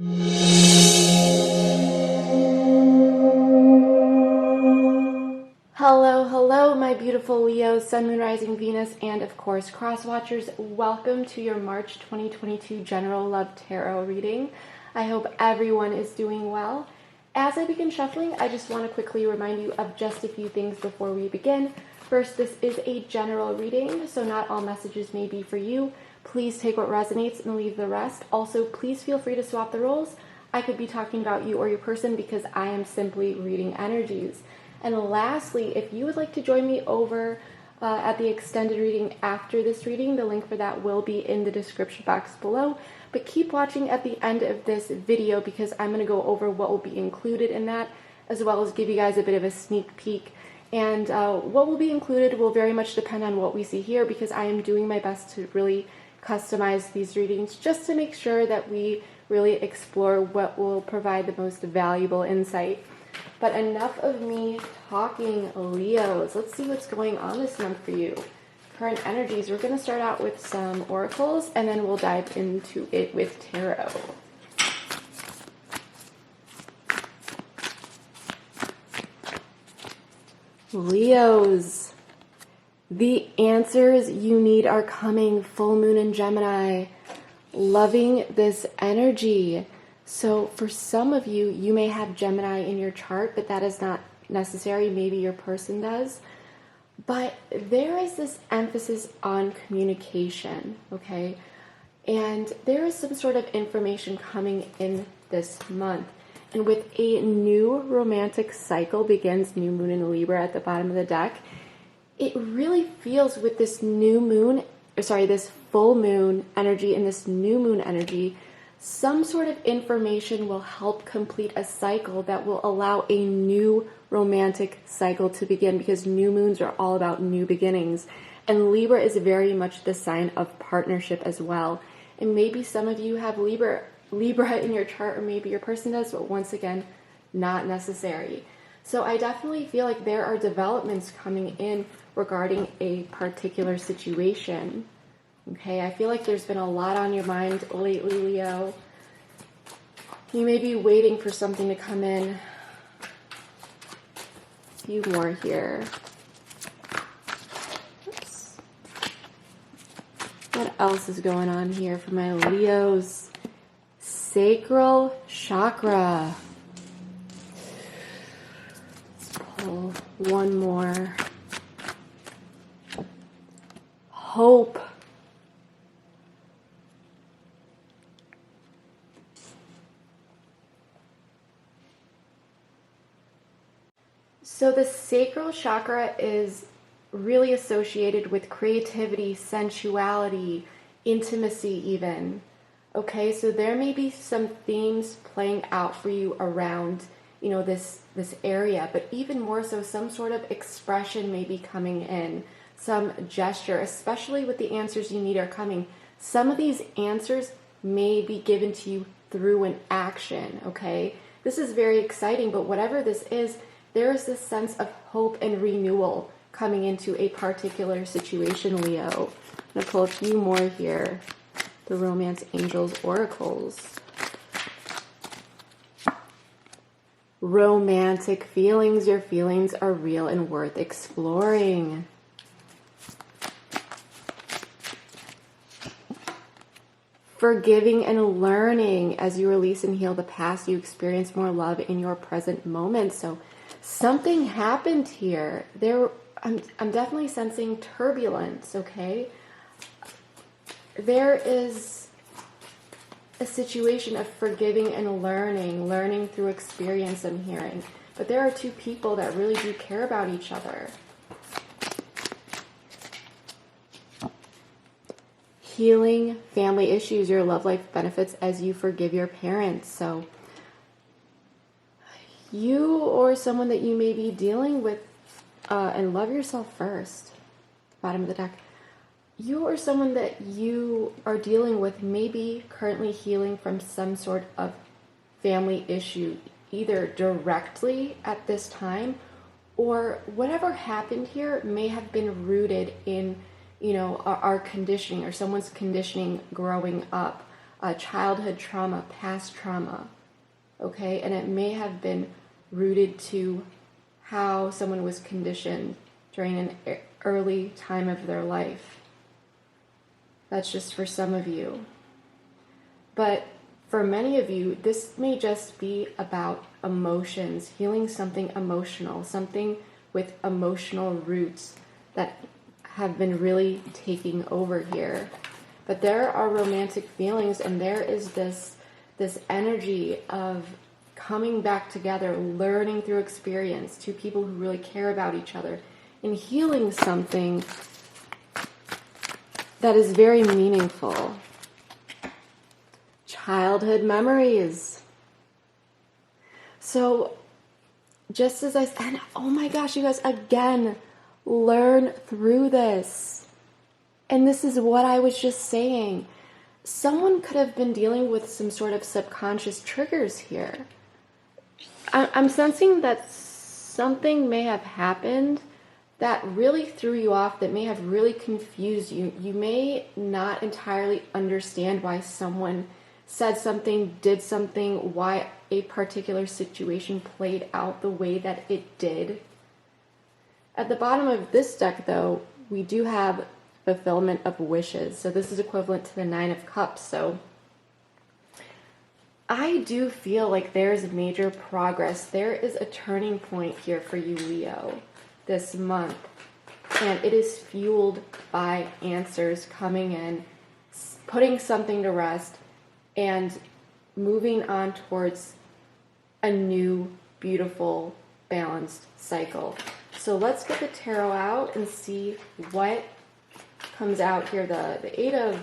Hello, my beautiful Leos, Sun, Moon, Rising, Venus, and of course, Cross Watchers. Welcome to your March 2022 General Love Tarot reading. I hope everyone is doing well. As I begin shuffling, I just want to quickly remind you of just a few things before we begin. First, this is a general reading, so not all messages may be for you. Please take what resonates and leave the rest. Also, please feel free to swap the roles. I could be talking about you or your person because I am simply reading energies. And lastly, if you would like to join me over at the extended reading after this reading, the link for that will be in the description box below. But keep watching at the end of this video because I'm going to go over what will be included in that, as well as give you guys a bit of a sneak peek. And what will be included will very much depend on what we see here, because I am doing my best to really customize these readings just to make sure that we really explore what will provide the most valuable insight. But enough of me talking, Leos. Let's see what's going on this month for you. Current energies. We're going to start out with some oracles, and then we'll dive into it with tarot. Leos, the answers you need are coming. Full moon in Gemini. Loving this energy. So for some of you, you may have Gemini in your chart, but that is not necessary. Maybe your person does. But there is this emphasis on communication, okay? And there is some sort of information coming in this month. And with a new romantic cycle begins, new moon in Libra at the bottom of the deck, it really feels with this new moon, this full moon energy and this new moon energy, some sort of information will help complete a cycle that will allow a new romantic cycle to begin, because new moons are all about new beginnings. And Libra is very much the sign of partnership as well. And maybe some of you have Libra in your chart, or maybe your person does, but once again, not necessary. So I definitely feel like there are developments coming in regarding a particular situation. Okay, I feel like there's been a lot on your mind lately, Leo. You may be waiting for something to come in. A few more here. Oops. What else is going on here for my Leos? Sacral chakra. Let's pull one more. Hope. So the sacral chakra is really associated with creativity, sensuality, intimacy even. Okay, so there may be some themes playing out for you around, this area, but even more so, some sort of expression may be coming in, some gesture, especially with the answers you need are coming. Some of these answers may be given to you through an action, okay? This is very exciting, but whatever this is, there is this sense of hope and renewal coming into a particular situation, Leo. I'm going to pull a few more here. The Romance Angels Oracles. Romantic feelings. Your feelings are real and worth exploring. Forgiving and learning. As you release and heal the past, you experience more love in your present moment. So something happened here. I'm definitely sensing turbulence, okay? There is a situation of forgiving and learning through experience, I'm hearing. But there are two people that really do care about each other. Healing family issues, your love life benefits as you forgive your parents. So you or someone that you may be dealing with, and love yourself first, bottom of the deck. You or someone that you are dealing with may be currently healing from some sort of family issue, either directly at this time, or whatever happened here may have been rooted in, our conditioning or someone's conditioning growing up. childhood trauma, past trauma, okay? And it may have been rooted to how someone was conditioned during an early time of their life. That's just for some of you. But for many of you, this may just be about emotions, healing something emotional, something with emotional roots that have been really taking over here. But there are romantic feelings, and there is this energy of coming back together, learning through experience, two people who really care about each other, and healing something that is very meaningful. Childhood memories. So, just as I said, oh my gosh, you guys, again, learn through this. And this is what I was just saying. Someone could have been dealing with some sort of subconscious triggers here. I'm sensing that something may have happened that really threw you off, that may have really confused you. You may not entirely understand why someone said something, did something, why a particular situation played out the way that it did. At the bottom of this deck, though, we do have fulfillment of wishes. So this is equivalent to the Nine of Cups. So I do feel like there's major progress. There is a turning point here for you, Leo, this month. And it is fueled by answers coming in, putting something to rest, and moving on towards a new, beautiful, balanced cycle. So let's get the tarot out and see what comes out here. The Eight of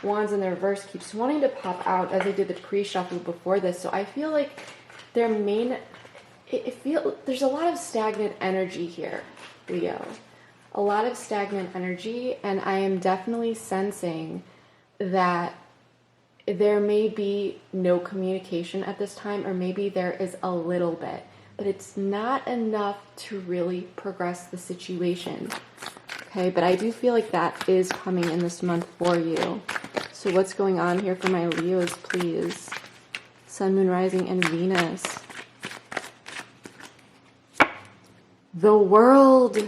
Wands in the reverse keeps wanting to pop out as I did the pre-shuffle before this. So I feel like there's a lot of stagnant energy here, Leo. A lot of stagnant energy, and I am definitely sensing that there may be no communication at this time, or maybe there is a little bit, but it's not enough to really progress the situation. Okay, but I do feel like that is coming in this month for you. So what's going on here for my Leos, please? Sun, Moon, Rising, and Venus. The World.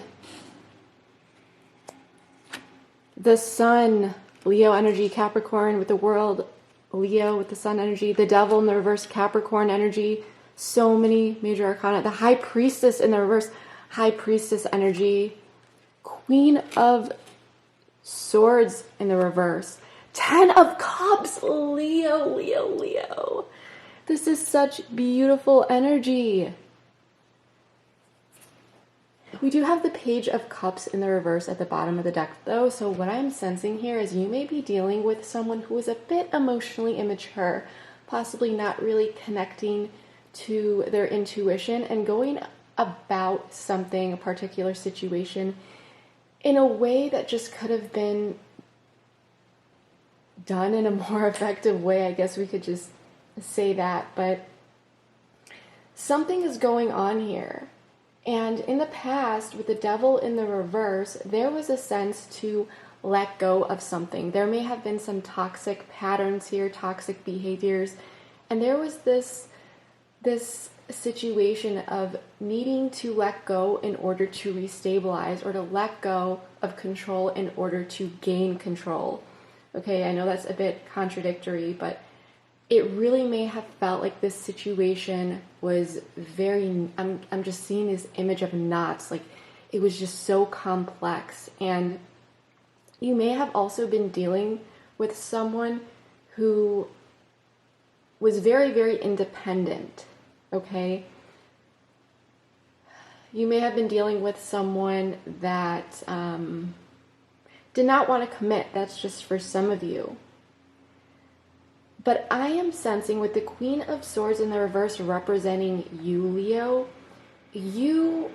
The Sun, Leo energy, Capricorn with the World, Leo with the Sun energy. The Devil in the reverse, Capricorn energy. So many major arcana. The High Priestess in the reverse, High Priestess energy. Queen of Swords in the reverse. 10 of Cups, Leo, Leo, Leo. This is such beautiful energy. We do have the Page of Cups in the reverse at the bottom of the deck, though. So what I'm sensing here is you may be dealing with someone who is a bit emotionally immature, possibly not really connecting to their intuition and going about something, a particular situation, in a way that just could have been done in a more effective way. I guess we could just say that, but something is going on here. And in the past, with the Devil in the reverse, there was a sense to let go of something. There may have been some toxic patterns here, toxic behaviors, and there was this situation of needing to let go in order to restabilize, or to let go of control in order to gain control. Okay, I know that's a bit contradictory, but it really may have felt like this situation was very, I'm just seeing this image of knots, like it was just so complex. And you may have also been dealing with someone who was very, very independent, okay? You may have been dealing with someone that did not want to commit. That's just for some of you. But I am sensing with the Queen of Swords in the reverse representing you, Leo, you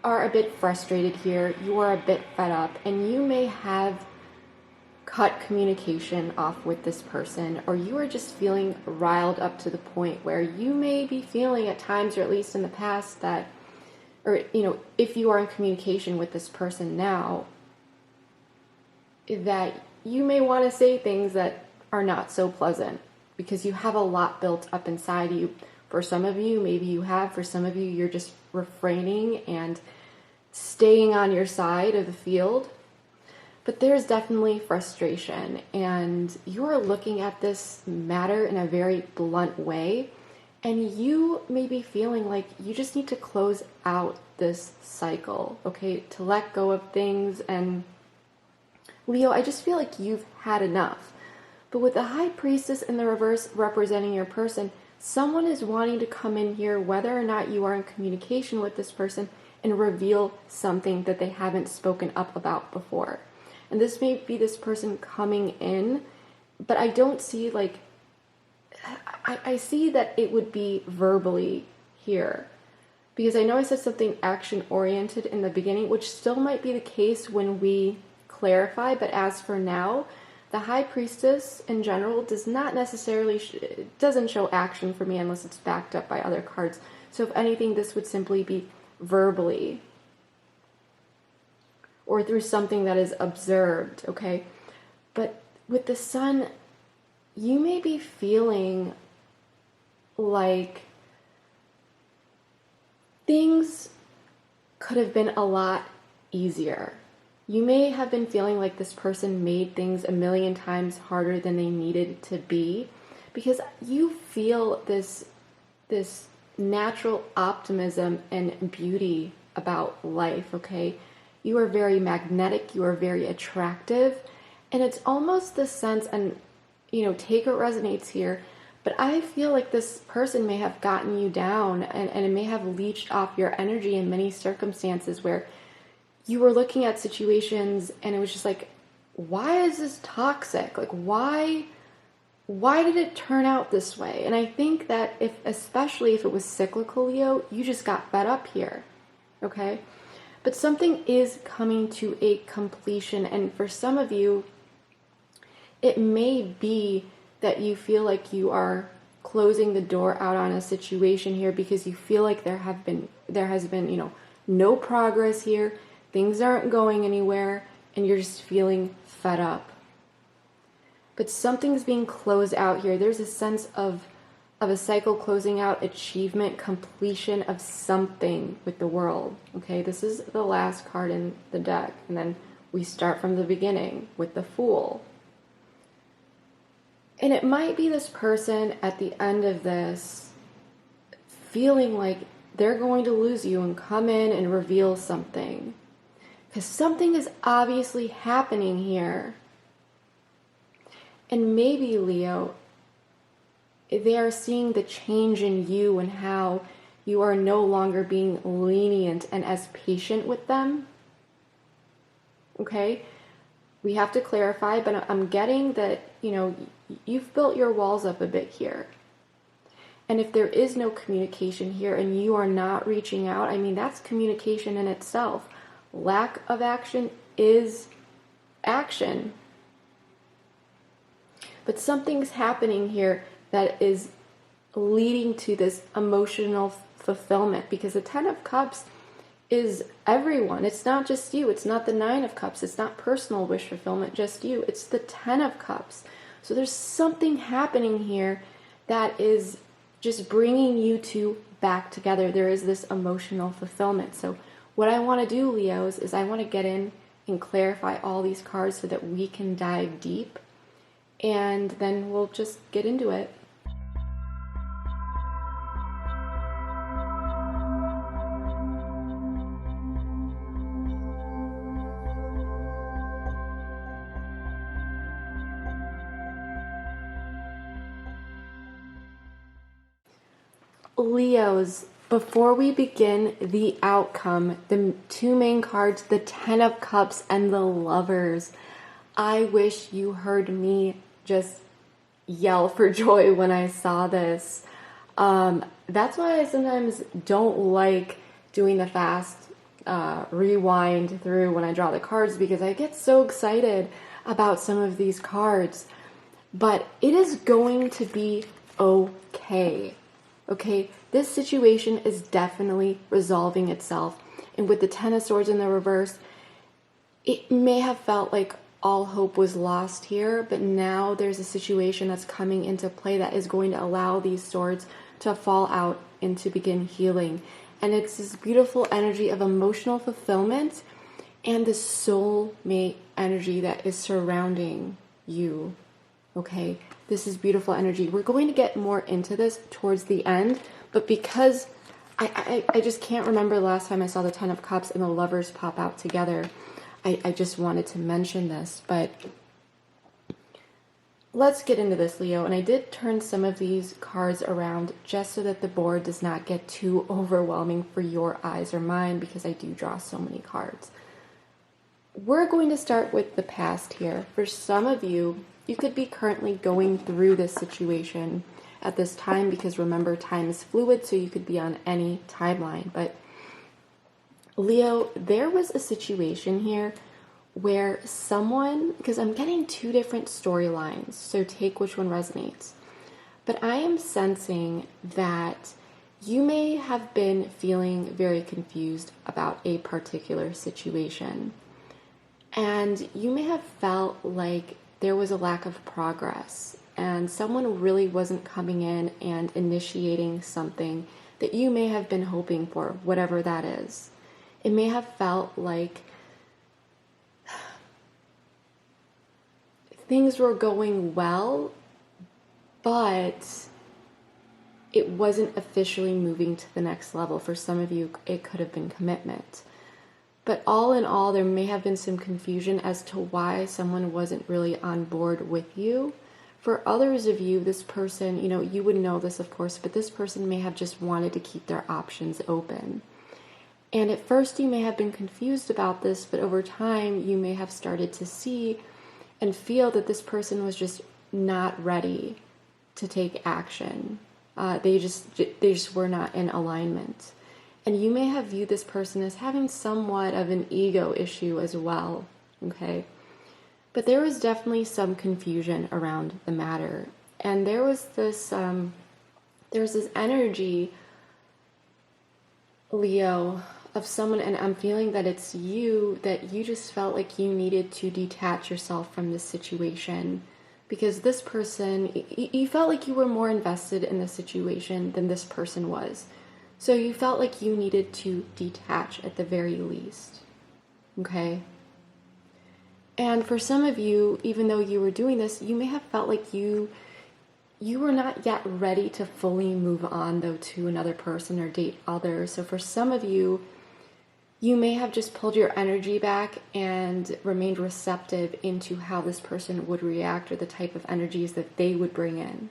are a bit frustrated here. You are a bit fed up, and you may have cut communication off with this person, or you are just feeling riled up to the point where you may be feeling at times, or at least in the past, that, or, you know, if you are in communication with this person now, that you may want to say things that are not so pleasant because you have a lot built up inside you. For some of you, maybe you have. For some of you, you're just refraining and staying on your side of the field. But there's definitely frustration, and you're looking at this matter in a very blunt way, and you may be feeling like you just need to close out this cycle, okay, to let go of things. And Leo, I just feel like you've had enough. But with the High Priestess in the reverse representing your person, someone is wanting to come in here, whether or not you are in communication with this person, and reveal something that they haven't spoken up about before. And this may be this person coming in, but I don't see like, I see that it would be verbally here. Because I know I said something action-oriented in the beginning, which still might be the case when we clarify, but as for now, the High Priestess in general does not necessarily, doesn't show action for me unless it's backed up by other cards. So if anything, this would simply be verbally, or through something that is observed, okay? But with the Sun, you may be feeling like things could have been a lot easier. You may have been feeling like this person made things a million times harder than they needed to be, because you feel this natural optimism and beauty about life, okay? You are very magnetic, you are very attractive, and it's almost the sense, and take what resonates here, but I feel like this person may have gotten you down, and it may have leached off your energy in many circumstances where you were looking at situations and it was just like, why is this toxic? Like, why did it turn out this way? And I think that especially if it was cyclical, Leo, you just got fed up here, okay? But something is coming to a completion, and for some of you, it may be that you feel like you are closing the door out on a situation here because you feel like there has been, no progress here, things aren't going anywhere, and you're just feeling fed up. But something's being closed out here. There's a sense of a cycle closing out, achievement, completion of something with the world. Okay, this is the last card in the deck, and then we start from the beginning with the Fool. And it might be this person at the end of this feeling like they're going to lose you and come in and reveal something. Because something is obviously happening here. And maybe, Leo, they are seeing the change in you and how you are no longer being lenient and as patient with them. Okay? We have to clarify, but I'm getting that, you've built your walls up a bit here. And if there is no communication here and you are not reaching out, that's communication in itself. Lack of action is action. But something's happening here that is leading to this emotional fulfillment, because the Ten of Cups is everyone. It's not just you. It's not the Nine of Cups. It's not personal wish fulfillment, just you. It's the Ten of Cups. So there's something happening here that is just bringing you two back together. There is this emotional fulfillment. So what I want to do, Leos, is I want to get in and clarify all these cards so that we can dive deep, and then we'll just get into it. Leos, before we begin the outcome, the two main cards, the Ten of Cups and the Lovers, I wish you heard me just yell for joy when I saw this. That's why I sometimes don't like doing the fast rewind through when I draw the cards, because I get so excited about some of these cards. But it is going to be okay. Okay, this situation is definitely resolving itself. And with the Ten of Swords in the reverse, it may have felt like all hope was lost here, but now there's a situation that's coming into play that is going to allow these swords to fall out and to begin healing. And it's this beautiful energy of emotional fulfillment and the soulmate energy that is surrounding you. Okay, this is beautiful energy. We're going to get more into this towards the end, but because I just can't remember the last time I saw the Ten of Cups and the Lovers pop out together, I just wanted to mention this. But let's get into this, Leo. And I did turn some of these cards around just so that the board does not get too overwhelming for your eyes or mine, because I do draw so many cards. We're going to start with the past here. For some of you, you could be currently going through this situation at this time, because remember, time is fluid, so you could be on any timeline. But Leo, there was a situation here where someone, because I'm getting two different storylines, so take which one resonates. But I am sensing that you may have been feeling very confused about a particular situation. And you may have felt like there was a lack of progress, and someone really wasn't coming in and initiating something that you may have been hoping for, whatever that is. It may have felt like things were going well, but it wasn't officially moving to the next level. For some of you, it could have been commitment. But all in all, there may have been some confusion as to why someone wasn't really on board with you. For others of you, this person, you would know this, of course, but this person may have just wanted to keep their options open. And at first you may have been confused about this, but over time you may have started to see and feel that this person was just not ready to take action. They just were not in alignment. And you may have viewed this person as having somewhat of an ego issue as well, okay? But there was definitely some confusion around the matter. And there was this energy, Leo, of someone, and I'm feeling that it's you, that you just felt like you needed to detach yourself from this situation. Because this person, you felt like you were more invested in the situation than this person was. So you felt like you needed to detach at the very least, okay? And for some of you, even though you were doing this, you may have felt like you were not yet ready to fully move on, though, to another person or date others. So for some of you, you may have just pulled your energy back and remained receptive into how this person would react or the type of energies that they would bring in.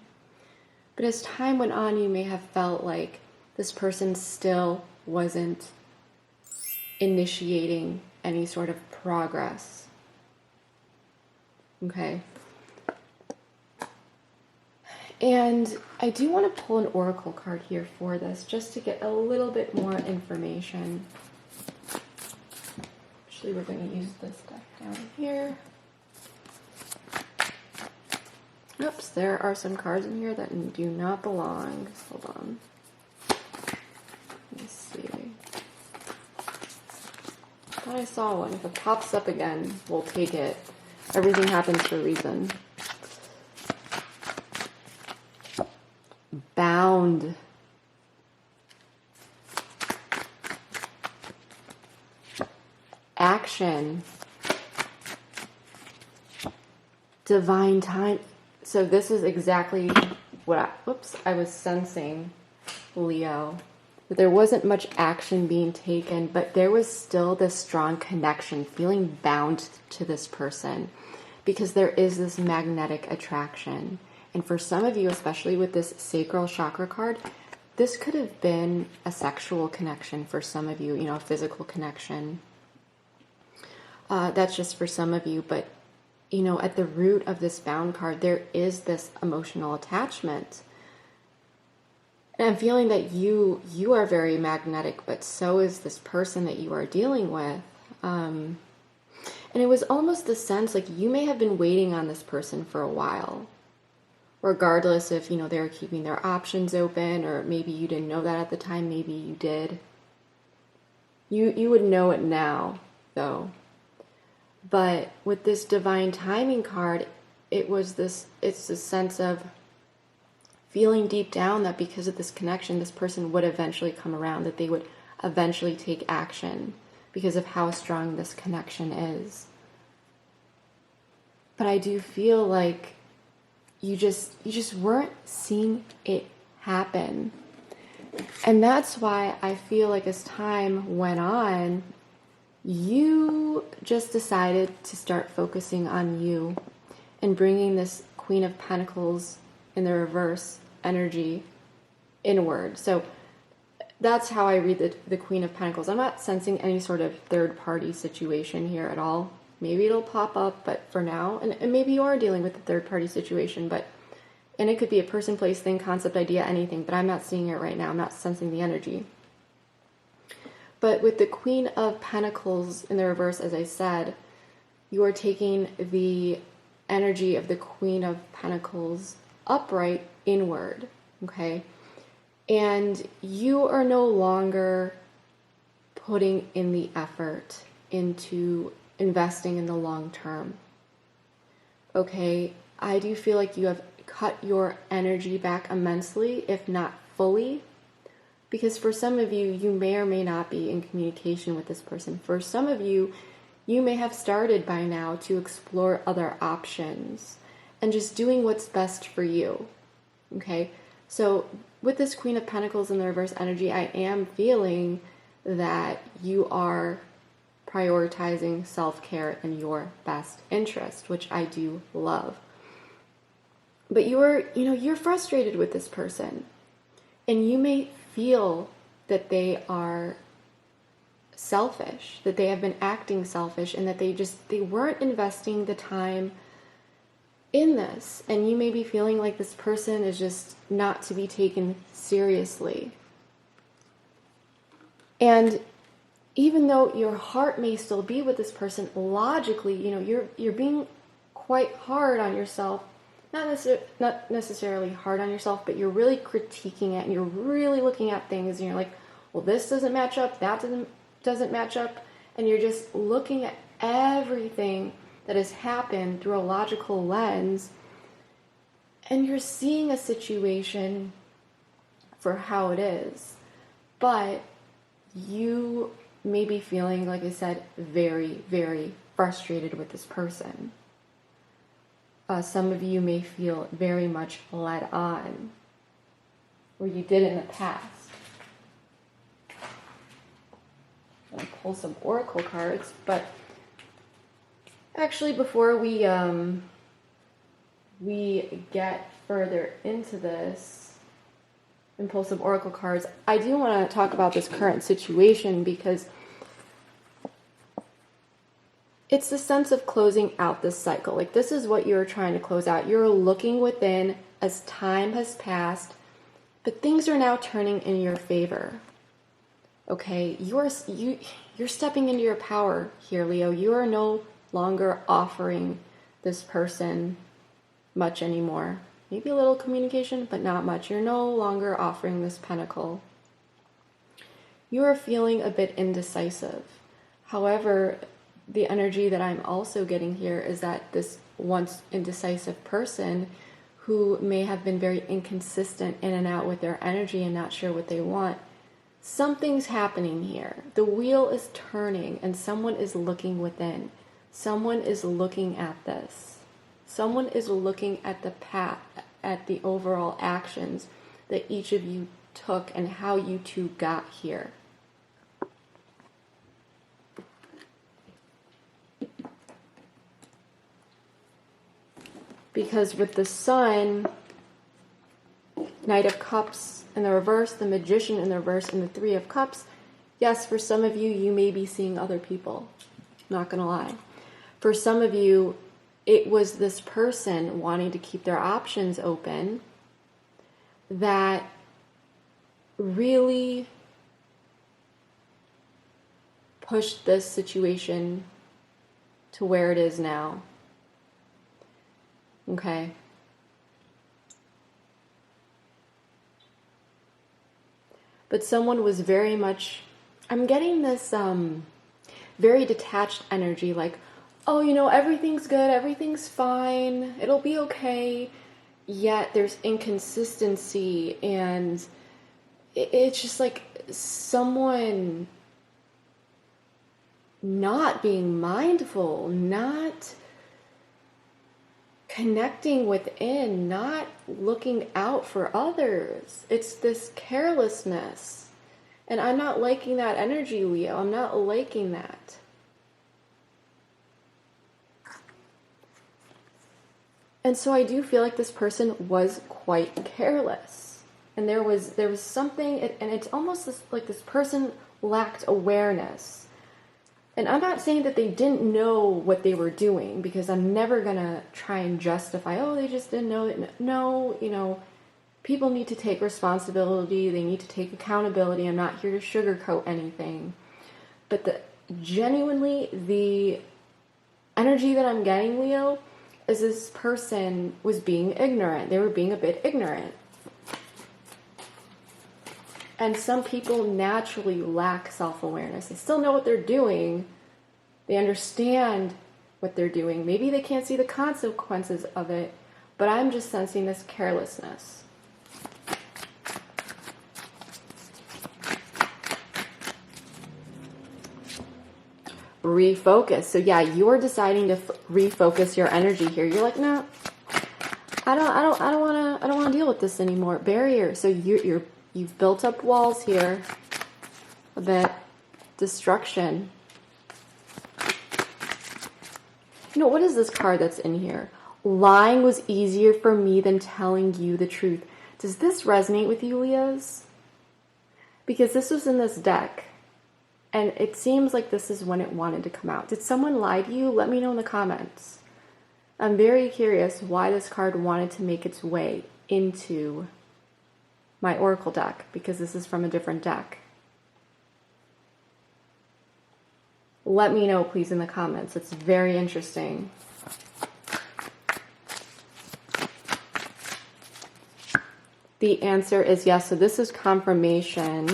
But as time went on, you may have felt like this person still wasn't initiating any sort of progress. Okay. And I do want to pull an oracle card here for this, just to get a little bit more information. Actually, we're going to use this deck down here. Oops, there are some cards in here that do not belong. Hold on. Let's see. I thought I saw one. If it pops up again, we'll take it. Everything happens for a reason. Bound. Action. Divine time. So this is exactly what I was sensing, Leo. There wasn't much action being taken, but there was still this strong connection, feeling bound to this person, because there is this magnetic attraction. And for some of you, especially with this sacral chakra card, this could have been a sexual connection for some of you, a physical connection. That's just for some of you, but at the root of this bound card, there is this emotional attachment. And I'm feeling that you are very magnetic, but so is this person that you are dealing with. And it was almost the sense like you may have been waiting on this person for a while, regardless if, they were keeping their options open, or maybe you didn't know that at the time, maybe you did. You would know it now, though. But with this divine timing card, it's this sense of feeling deep down that because of this connection, this person would eventually come around, that they would eventually take action because of how strong this connection is. But I do feel like you just weren't seeing it happen. And that's why I feel like as time went on, you just decided to start focusing on you and bringing this Queen of Pentacles in the reverse energy inward. So that's how I read the Queen of Pentacles. I'm not sensing any sort of third party situation here at all. Maybe it'll pop up, but for now, and maybe you are dealing with a third party situation, and it could be a person, place, thing, concept, idea, anything, but I'm not seeing it right now. I'm not sensing the energy. But with the Queen of Pentacles in the reverse, as I said, you are taking the energy of the Queen of Pentacles upright inward, okay? And you are no longer putting in the effort into investing in the long term, okay? I do feel like you have cut your energy back immensely, if not fully, because for some of you, you may or may not be in communication with this person. For some of you, you may have started by now to explore other options and just doing what's best for you, okay? So with this Queen of Pentacles in the reverse energy, I am feeling that you are prioritizing self-care in your best interest, which I do love. But you're frustrated with this person, and you may feel that they are selfish, that they have been acting selfish, and that they weren't investing the time in this. And you may be feeling like this person is just not to be taken seriously. And even though your heart may still be with this person, logically, you're being quite hard on yourself. Not necessarily hard on yourself, but you're really critiquing it, and you're really looking at things, and you're like, well, this doesn't match up, that doesn't match up, and you're just looking at everything that has happened through a logical lens, and you're seeing a situation for how it is. But you may be feeling, like I said, very, very frustrated with this person. Some of you may feel very much led on, or you did in the past. I'm going to pull some oracle cards, but actually before we get further into this and pull some oracle cards, I do want to talk about this current situation, because it's the sense of closing out this cycle. Like, this is what you're trying to close out. You're looking within as time has passed, but things are now turning in your favor. Okay, you're stepping into your power here, Leo. You are no longer offering this person much anymore. Maybe a little communication, but not much. You're no longer offering this pentacle. You are feeling a bit indecisive. However, the energy that I'm also getting here is that this once indecisive person who may have been very inconsistent in and out with their energy and not sure what they want, something's happening here. The wheel is turning, and someone is looking within. Someone is looking at this. Someone is looking at the path, at the overall actions that each of you took and how you two got here. Because with the Sun, Knight of Cups in the reverse, the Magician in the reverse, and the Three of Cups, yes, for some of you, you may be seeing other people. Not gonna lie. For some of you, it was this person wanting to keep their options open that really pushed this situation to where it is now. Okay. But someone was very much, I'm getting this very detached energy, like oh, you know, everything's good, everything's fine, it'll be okay. Yet there's inconsistency, and it's just like someone not being mindful, not connecting within, not looking out for others. It's this carelessness. And I'm not liking that energy, Leo. I'm not liking that. And so I do feel like this person was quite careless. And there was something, and it's almost like this person lacked awareness. And I'm not saying that they didn't know what they were doing, because I'm never going to try and justify, oh, they just didn't know it. No, you know, people need to take responsibility. They need to take accountability. I'm not here to sugarcoat anything. But genuinely, the energy that I'm getting, Leo, is this person was being ignorant. They were being a bit ignorant. And some people naturally lack self-awareness. They still know what they're doing. They understand what they're doing. Maybe they can't see the consequences of it, but I'm just sensing this carelessness. Refocus. So yeah, you're deciding to refocus your energy here. You're like, no, I don't want to deal with this anymore. Barrier. So you've built up walls here, a bit, destruction. You know, what is this card that's in here? Lying was easier for me than telling you the truth. Does this resonate with you, Leos? Because this was in this deck, and it seems like this is when it wanted to come out. Did someone lie to you? Let me know in the comments. I'm very curious why this card wanted to make its way into my oracle deck, because this is from a different deck. Let me know, please, in the comments. It's very interesting. The answer is yes. So this is confirmation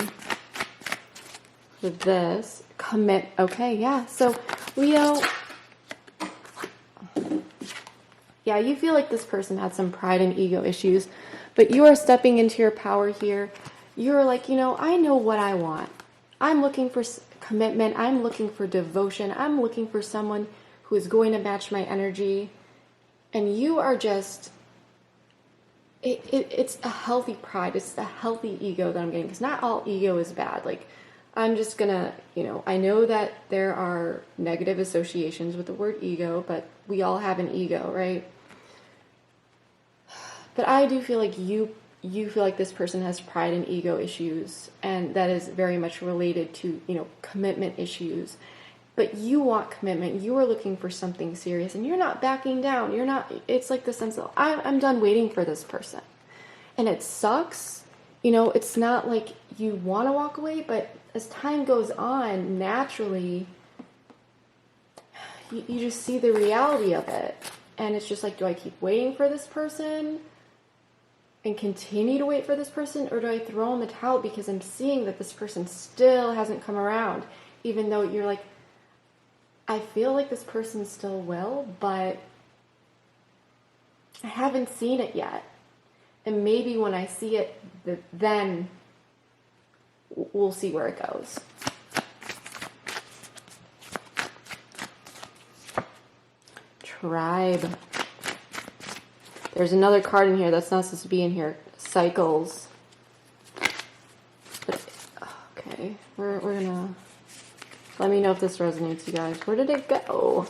for this. Commit. Okay, yeah. So, Leo, yeah, you feel like this person had some pride and ego issues, but you are stepping into your power here. You're like, you know, I know what I want. I'm looking for commitment. I'm looking for devotion. I'm looking for someone who is going to match my energy. And you are just, it's a healthy pride. It's a healthy ego that I'm getting, because not all ego is bad. Like, I'm just gonna, you know, I know that there are negative associations with the word ego, but we all have an ego, right? But I do feel like you feel like this person has pride and ego issues, and that is very much related to, you know, commitment issues. But you want commitment. You are looking for something serious, and you're not backing down. You're not, it's like the sense of, I'm done waiting for this person. And it sucks. You know, it's not like you want to walk away, but as time goes on, naturally, you just see the reality of it. And it's just like, do I keep waiting for this person and continue to wait for this person, or do I throw in the towel because I'm seeing that this person still hasn't come around, even though you're like, I feel like this person still will, but I haven't seen it yet. And maybe when I see it, then we'll see where it goes. Tribe. There's another card in here that's not supposed to be in here. Cycles. But, okay, we're gonna, let me know if this resonates, you guys. Where did it go?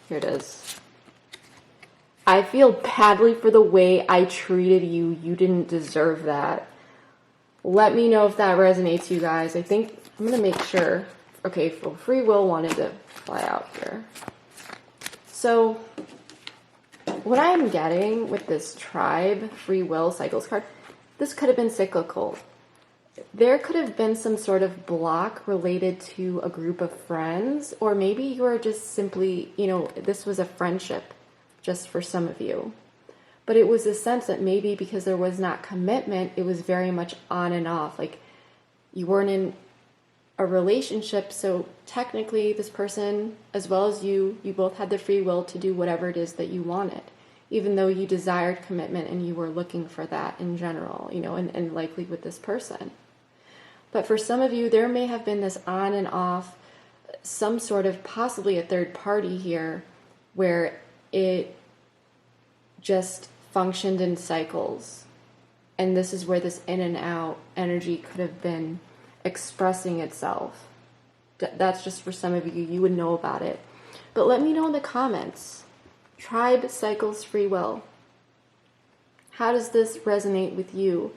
Here it is. I feel badly for the way I treated you. You didn't deserve that. Let me know if that resonates, you guys. I think I'm gonna make sure. Okay, well, free will wanted to fly out here. So what I'm getting with this tribe, free will, cycles card, this could have been cyclical. There could have been some sort of block related to a group of friends, or maybe you are just simply, you know, this was a friendship just for some of you. But it was a sense that maybe because there was not commitment, it was very much on and off. Like, you weren't in a relationship. So technically this person, as well as you both had the free will to do whatever it is that you wanted, even though you desired commitment and you were looking for that in general, and likely with this person. But for some of you, there may have been this on and off, some sort of possibly a third party here where it just functioned in cycles. And this is where this in and out energy could have been expressing itself. That's just for some of you. You would know about it. But let me know in the comments. Tribe, cycles, free will. How does this resonate with you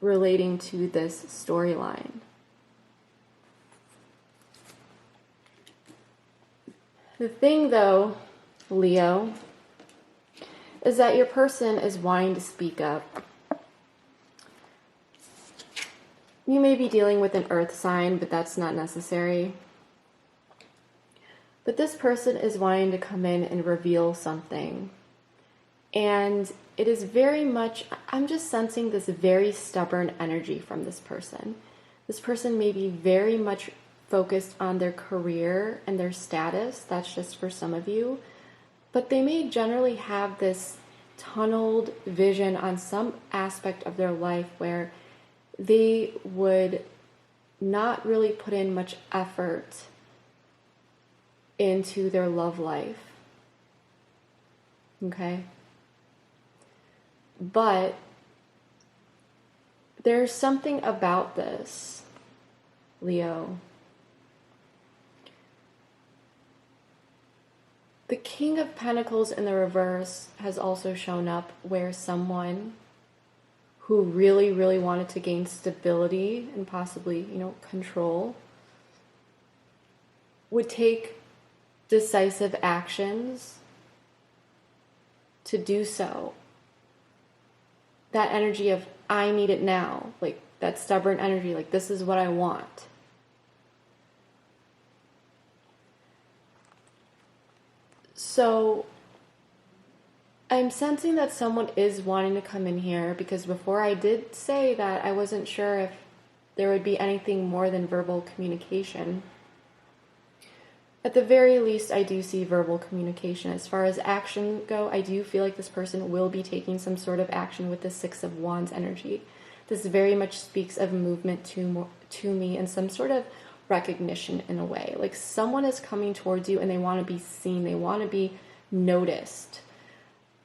relating to this storyline? The thing, though, Leo, is that your person is wanting to speak up. You may be dealing with an earth sign, but that's not necessary. But this person is wanting to come in and reveal something. And it is very much, I'm just sensing this very stubborn energy from this person. This person may be very much focused on their career and their status. That's just for some of you. But they may generally have this tunneled vision on some aspect of their life where they would not really put in much effort into their love life. Okay? But there's something about this, Leo. The King of Pentacles in the reverse has also shown up where someone who really, really wanted to gain stability and possibly, control would take decisive actions to do so. That energy of, I need it now, like that stubborn energy, like this is what I want. So I'm sensing that someone is wanting to come in here, because before I did say that I wasn't sure if there would be anything more than verbal communication. At the very least, I do see verbal communication. As far as action go, I do feel like this person will be taking some sort of action with the Six of Wands energy. This very much speaks of movement to me and some sort of recognition in a way. Like someone is coming towards you and they want to be seen. They want to be noticed.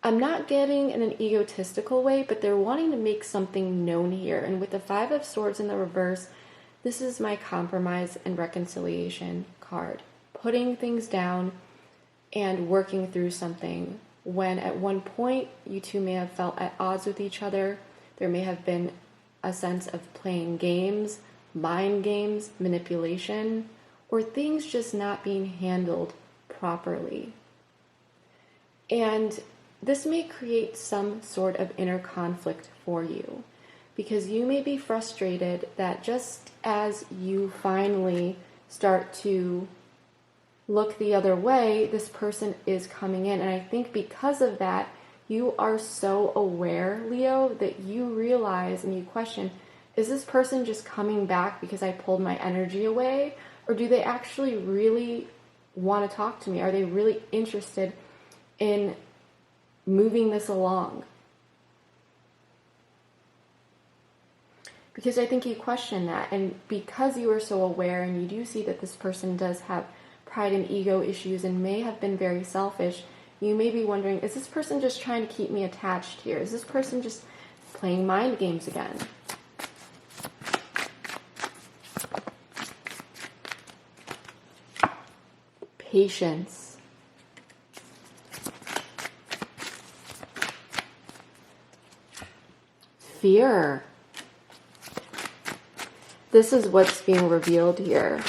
I'm not getting in an egotistical way, but they're wanting to make something known here. And with the Five of Swords in the reverse, this is my compromise and reconciliation card. Putting things down and working through something when at one point you two may have felt at odds with each other. There may have been a sense of playing games, mind games, manipulation, or things just not being handled properly. And this may create some sort of inner conflict for you, because you may be frustrated that just as you finally start to look the other way, this person is coming in. And I think because of that, you are so aware, Leo, that you realize and you question, is this person just coming back because I pulled my energy away? Or do they actually really want to talk to me? Are they really interested in moving this along? Because I think you question that. And because you are so aware and you do see that this person does have pride and ego issues and may have been very selfish, you may be wondering, is this person just trying to keep me attached here? Is this person just playing mind games again? Patience. Fear. This is what's being revealed here.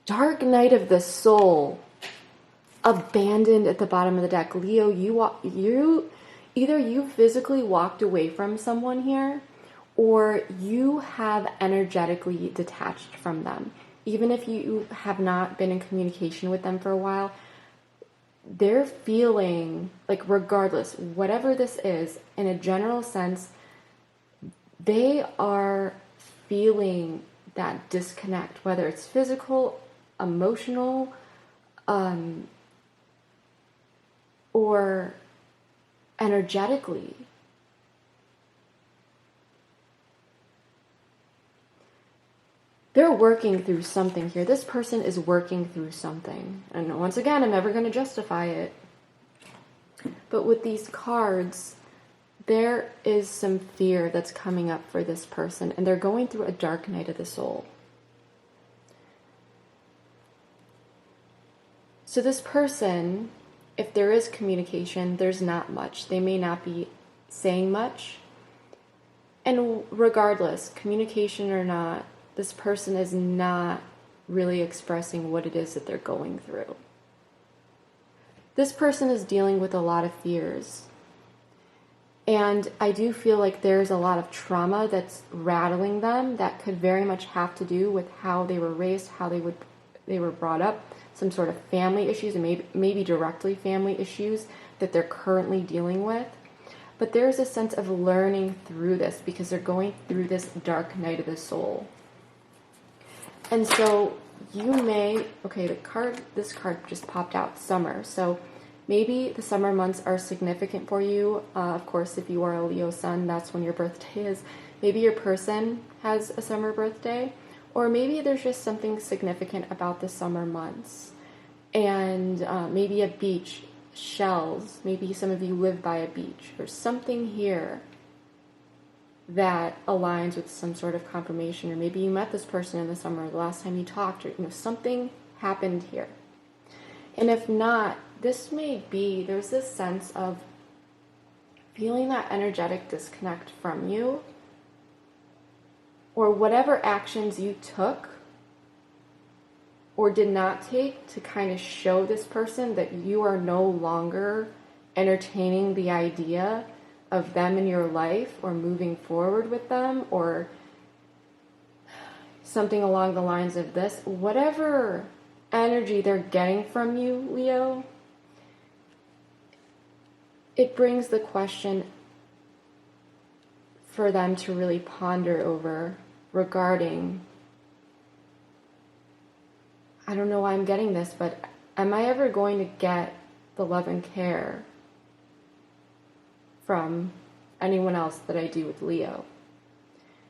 Dark night of the soul. Abandoned at the bottom of the deck. Leo, either you physically walked away from someone here, or you have energetically detached from them. Even if you have not been in communication with them for a while, they're feeling like, regardless, whatever this is, in a general sense, they are feeling that disconnect, whether it's physical, emotional, or energetically. They're working through something here. This person is working through something. And once again, I'm never going to justify it. But with these cards, there is some fear that's coming up for this person, and they're going through a dark night of the soul. So this person, if there is communication, there's not much. They may not be saying much. And regardless, communication or not, this person is not really expressing what it is that they're going through. This person is dealing with a lot of fears. And I do feel like there's a lot of trauma that's rattling them that could very much have to do with how they were raised, how they were brought up, some sort of family issues, and maybe directly family issues that they're currently dealing with. But there's a sense of learning through this because they're going through this dark night of the soul. And so you may, this card just popped out, summer. So maybe the summer months are significant for you. Of course, if you are a Leo sun, that's when your birthday is. Maybe your person has a summer birthday, or maybe there's just something significant about the summer months. And maybe a beach, shells, maybe some of you live by a beach, or something here that aligns with some sort of confirmation, or maybe you met this person in the summer, the last time you talked, or something happened here. And if not, this may be, there's this sense of feeling that energetic disconnect from you, or whatever actions you took or did not take to kind of show this person that you are no longer entertaining the idea of them in your life or moving forward with them, or something along the lines of this. Whatever energy they're getting from you, Leo, it brings the question for them to really ponder over regarding, I don't know why I'm getting this, but am I ever going to get the love and care from anyone else that I do with Leo?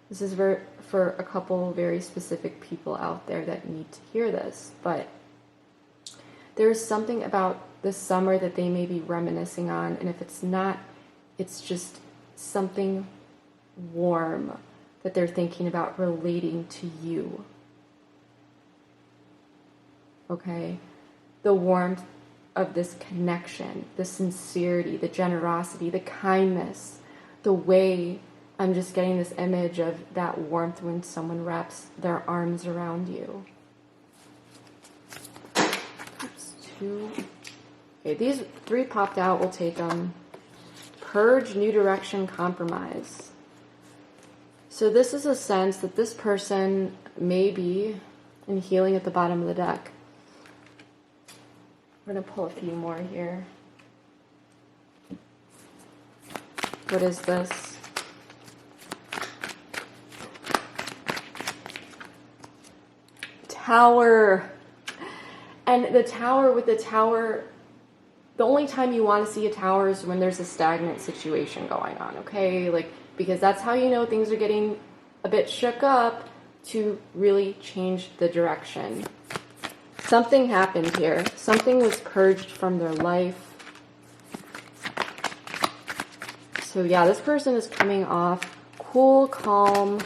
This is for a couple very specific people out there that need to hear this, but there's something about this summer that they may be reminiscing on, and if it's not, it's just something warm that they're thinking about relating to you. Okay? The warmth of this connection, the sincerity, the generosity, the kindness, the way, I'm just getting this image of that warmth when someone wraps their arms around you. Oops, 2. Okay, these 3 popped out, we'll take them. Purge, new direction, compromise. So this is a sense that this person may be in healing at the bottom of the deck. We're going to pull a few more here. What is this? Tower. And the tower, with the tower, the only time you want to see a tower is when there's a stagnant situation going on, okay? Like, because that's how you know things are getting a bit shook up to really change the direction. Something happened here. Something was purged from their life. So yeah, this person is coming off cool, calm.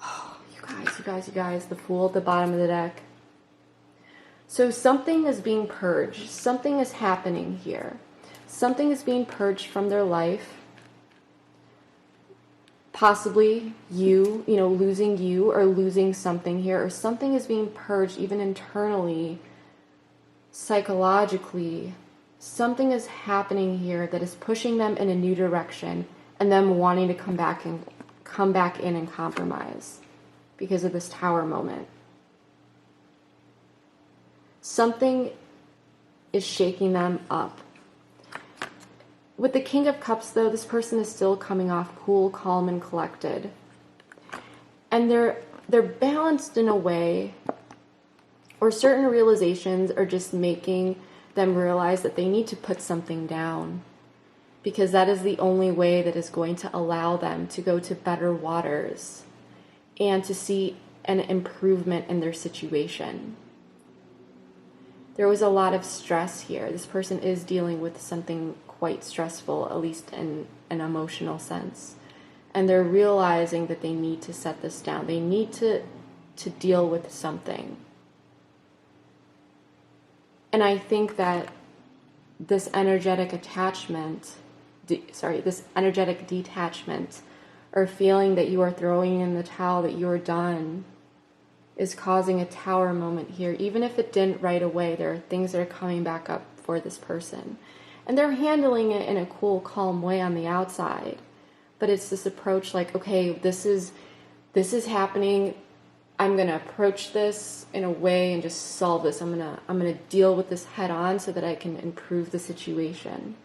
Oh, you guys, the Fool at the bottom of the deck. So something is being purged. Something is happening here. Something is being purged from their life. Possibly you losing you or losing something here, or something is being purged even internally, psychologically. Something is happening here that is pushing them in a new direction and them wanting to come back in and compromise because of this tower moment. Something is shaking them up. With the King of Cups, though, this person is still coming off cool, calm, and collected. And they're balanced in a way, or certain realizations are just making them realize that they need to put something down, because that is the only way that is going to allow them to go to better waters and to see an improvement in their situation. There was a lot of stress here. This person is dealing with something quite stressful, at least in an emotional sense. And they're realizing that they need to set this down. They need to deal with something. And I think that this energetic attachment, this energetic detachment, or feeling that you are throwing in the towel, that you are done, is causing a tower moment here. Even if it didn't right away, there are things that are coming back up for this person. And they're handling it in a cool, calm way on the outside. But it's this approach like, okay, this is happening. I'm going to approach this in a way and just solve this. I'm going to deal with this head on so that I can improve the situation.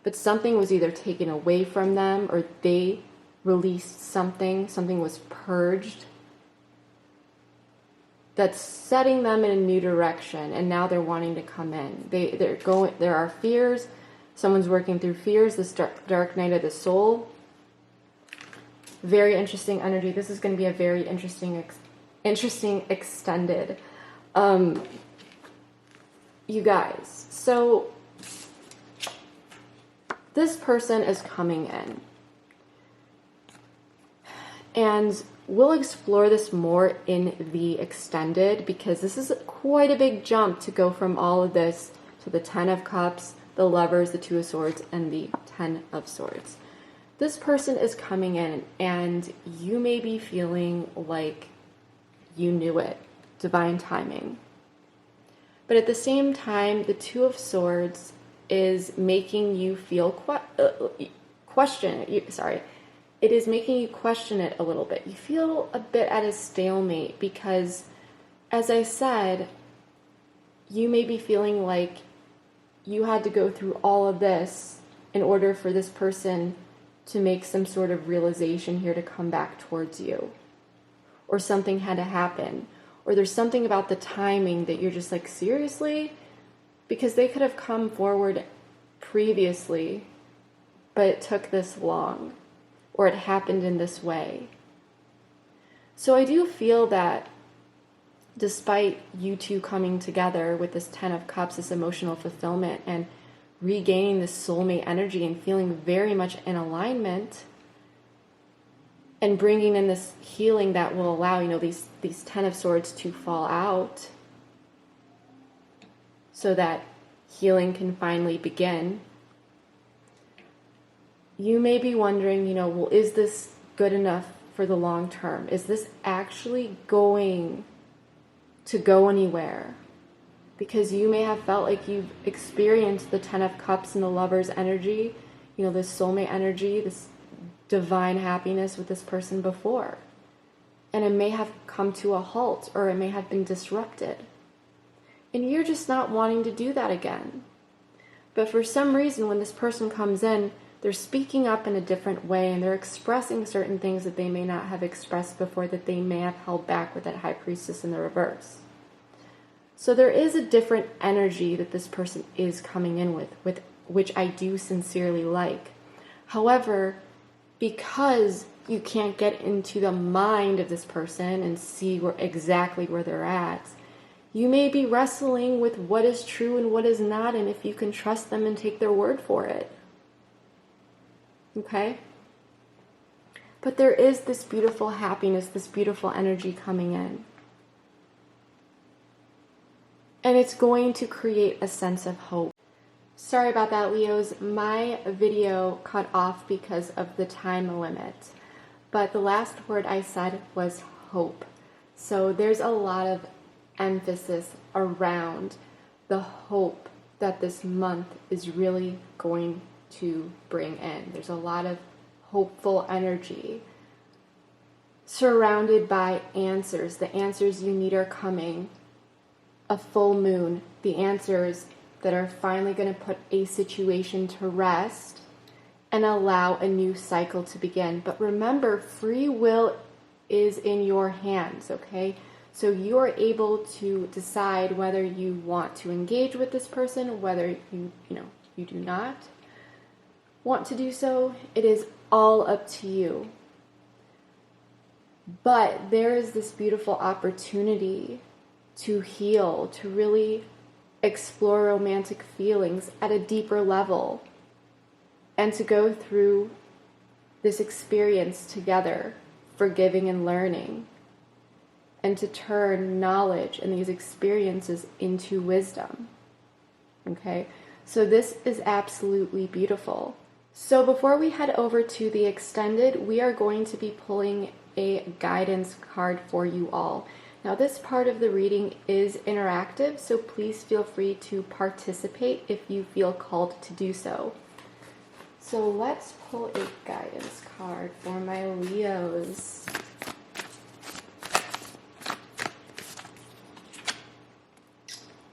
But something was either taken away from them, or they released something was purged, that's setting them in a new direction, and now they're wanting to come in. There are fears. Someone's working through fears. This dark night of the soul. Very interesting energy. This is going to be a very interesting extended. You guys, so this person is coming in, and we'll explore this more in the extended, because this is quite a big jump to go from all of this to the 10 of Cups, the Lovers, the 2 of Swords, and the 10 of Swords. This person is coming in, and you may be feeling like you knew it, divine timing. But at the same time, the 2 of Swords is making you feel it is making you question it a little bit. You feel a bit at a stalemate because, as I said, you may be feeling like you had to go through all of this in order for this person to make some sort of realization here to come back towards you. Or something had to happen. Or there's something about the timing that you're just like, seriously? Because they could have come forward previously, but it took this long. Or it happened in this way. So I do feel that despite you two coming together with this 10 of Cups, this emotional fulfillment, and regaining this soulmate energy and feeling very much in alignment, and bringing in this healing that will allow, these 10 of Swords to fall out so that healing can finally begin. You may be wondering, well, is this good enough for the long term? Is this actually going to go anywhere? Because you may have felt like you've experienced the 10 of Cups and the Lover's energy, this soulmate energy, this divine happiness with this person before. And it may have come to a halt, or it may have been disrupted. And you're just not wanting to do that again. But for some reason, when this person comes in, they're speaking up in a different way, and they're expressing certain things that they may not have expressed before, that they may have held back with that High Priestess in the reverse. So there is a different energy that this person is coming in with which I do sincerely like. However, because you can't get into the mind of this person and see exactly where they're at, you may be wrestling with what is true and what is not, and if you can trust them and take their word for it. Okay? But there is this beautiful happiness, this beautiful energy coming in. And it's going to create a sense of hope. Sorry about that, Leos. My video cut off because of the time limit. But the last word I said was hope. So there's a lot of emphasis around the hope that this month is really going to bring in. There's a lot of hopeful energy surrounded by answers. The answers you need are coming. A full moon, the answers that are finally going to put a situation to rest and allow a new cycle to begin. But remember, free will is in your hands, okay? So you are able to decide whether you want to engage with this person, whether you do not want to do so. It is all up to you. But there is this beautiful opportunity to heal, to really explore romantic feelings at a deeper level, and to go through this experience together, forgiving and learning, and to turn knowledge and these experiences into wisdom. Okay? So this is absolutely beautiful. So before we head over to the extended, we are going to be pulling a guidance card for you all. Now this part of the reading is interactive, so please feel free to participate if you feel called to do so. So let's pull a guidance card for my Leos.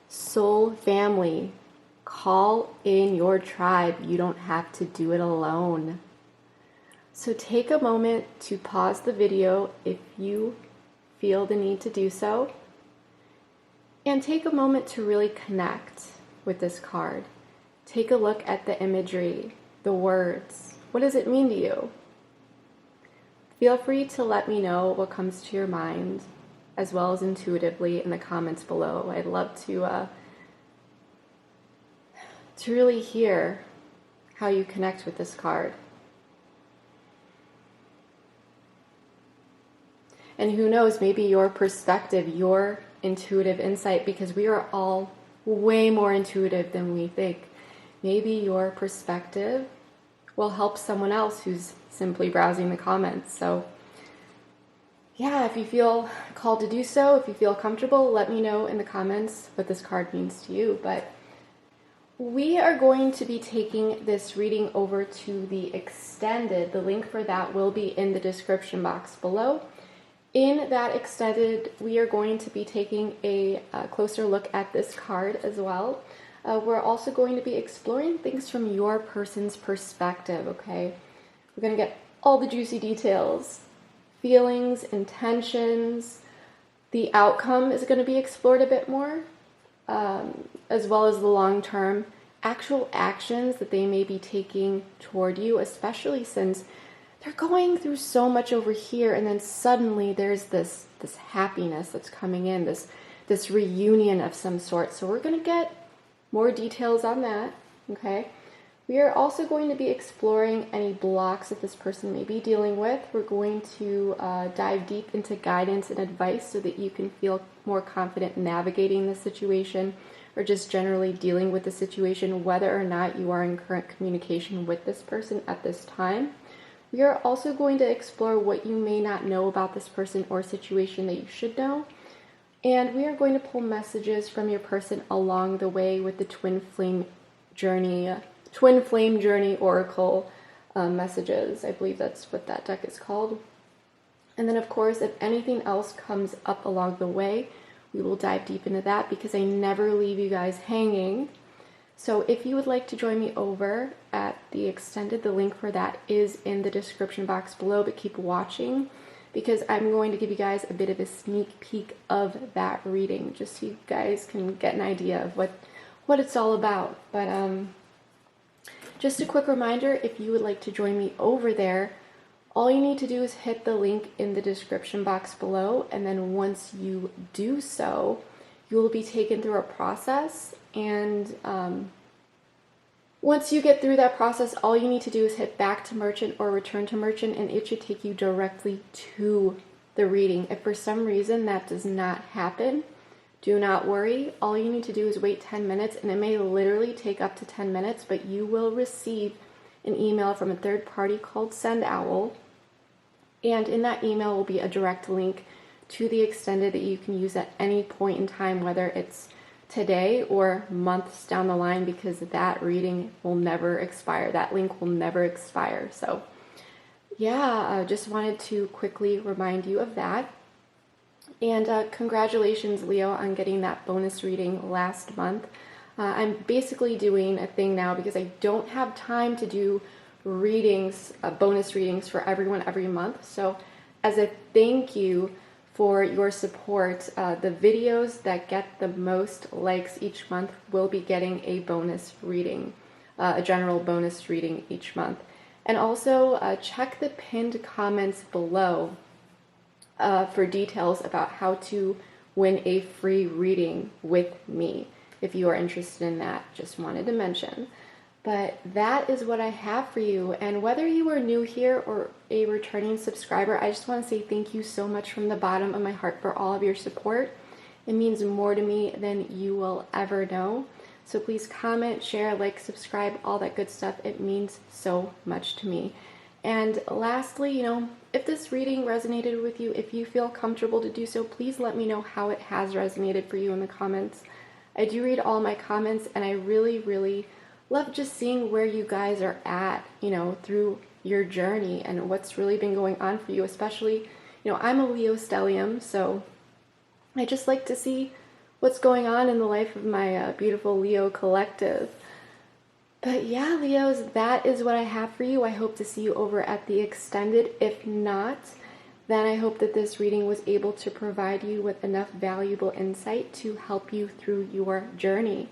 Soul family, call in your tribe. You don't have to do it alone. So take a moment to pause the video if you feel the need to do so, and take a moment to really connect with this card. Take a look at the imagery, the words. What does it mean to you? Feel free to let me know what comes to your mind, as well as intuitively in the comments below. I'd love to really hear how you connect with this card. And who knows, maybe your perspective, your intuitive insight, because we are all way more intuitive than we think. Maybe your perspective will help someone else who's simply browsing the comments. So yeah, if you feel called to do so, if you feel comfortable, let me know in the comments what this card means to you. But we are going to be taking this reading over to the extended. The link for that will be in the description box below. In that extended, we are going to be taking a closer look at this card as well. We're also going to be exploring things from your person's perspective, okay? We're going to get all the juicy details, feelings, intentions. The outcome is going to be explored a bit more, as well as the long-term actual actions that they may be taking toward you, especially since they're going through so much over here, and then suddenly there's this happiness that's coming in, this reunion of some sort. So we're going to get more details on that, okay? We are also going to be exploring any blocks that this person may be dealing with. We're going to dive deep into guidance and advice so that you can feel more confident navigating the situation, or just generally dealing with the situation, whether or not you are in current communication with this person at this time. We are also going to explore what you may not know about this person or situation that you should know. And we are going to pull messages from your person along the way with the Twin Flame Journey Oracle messages. I believe that's what that deck is called. And then, of course, if anything else comes up along the way, we will dive deep into that, because I never leave you guys hanging. So if you would like to join me over at the extended, the link for that is in the description box below, but keep watching, because I'm going to give you guys a bit of a sneak peek of that reading, just so you guys can get an idea of what it's all about. But just a quick reminder, if you would like to join me over there, all you need to do is hit the link in the description box below, and then once you do so, you will be taken through a process, and once you get through that process, all you need to do is hit back to merchant or return to merchant, and it should take you directly to the reading. If for some reason that does not happen, do not worry. All you need to do is wait 10 minutes, and it may literally take up to 10 minutes, but you will receive an email from a third party called Send Owl, and in that email will be a direct link to the extended that you can use at any point in time, whether it's today or months down the line, because that reading will never expire. That link will never expire. So yeah, I just wanted to quickly remind you of that. And congratulations, Leo, on getting that bonus reading last month. I'm basically doing a thing now because I don't have time to do readings, bonus readings for everyone every month. So as a thank you for your support, the videos that get the most likes each month will be getting a bonus reading, a general bonus reading each month. And also check the pinned comments below for details about how to win a free reading with me. If you are interested in that, just wanted to mention. But that is what I have for you. And whether you are new here or a returning subscriber, I just want to say thank you so much from the bottom of my heart for all of your support. It means more to me than you will ever know. So please comment, share, like, subscribe, all that good stuff. It means so much to me. And lastly, if this reading resonated with you, if you feel comfortable to do so, please let me know how it has resonated for you in the comments. I do read all my comments, and I really, really love just seeing where you guys are at, through your journey and what's really been going on for you. Especially, I'm a Leo stellium, so I just like to see what's going on in the life of my beautiful Leo collective. But yeah, Leos, that is what I have for you. I hope to see you over at the extended. If not, then I hope that this reading was able to provide you with enough valuable insight to help you through your journey.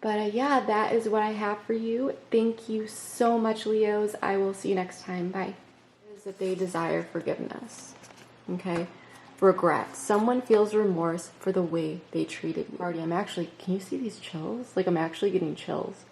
But yeah, that is what I have for you. Thank you so much, Leos. I will see you next time. Bye. It is that they desire forgiveness. Okay? Regret. Someone feels remorse for the way they treated you. Can you see these chills? I'm actually getting chills.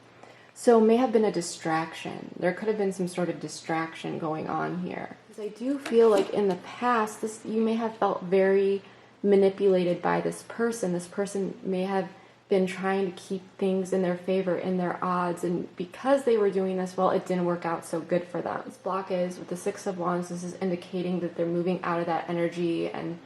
So may have been a distraction. There could have been some sort of distraction going on here. Because I do feel like in the past, you may have felt very manipulated by this person. This person may have been trying to keep things in their favor, in their odds, and because they were doing this, well, it didn't work out so good for them. This block is, with the Six of Wands, this is indicating that they're moving out of that energy, and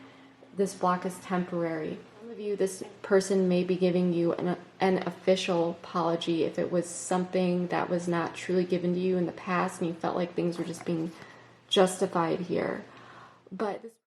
this block is temporary. Some of you, this person may be giving you an official apology if it was something that was not truly given to you in the past, and you felt like things were just being justified here. But this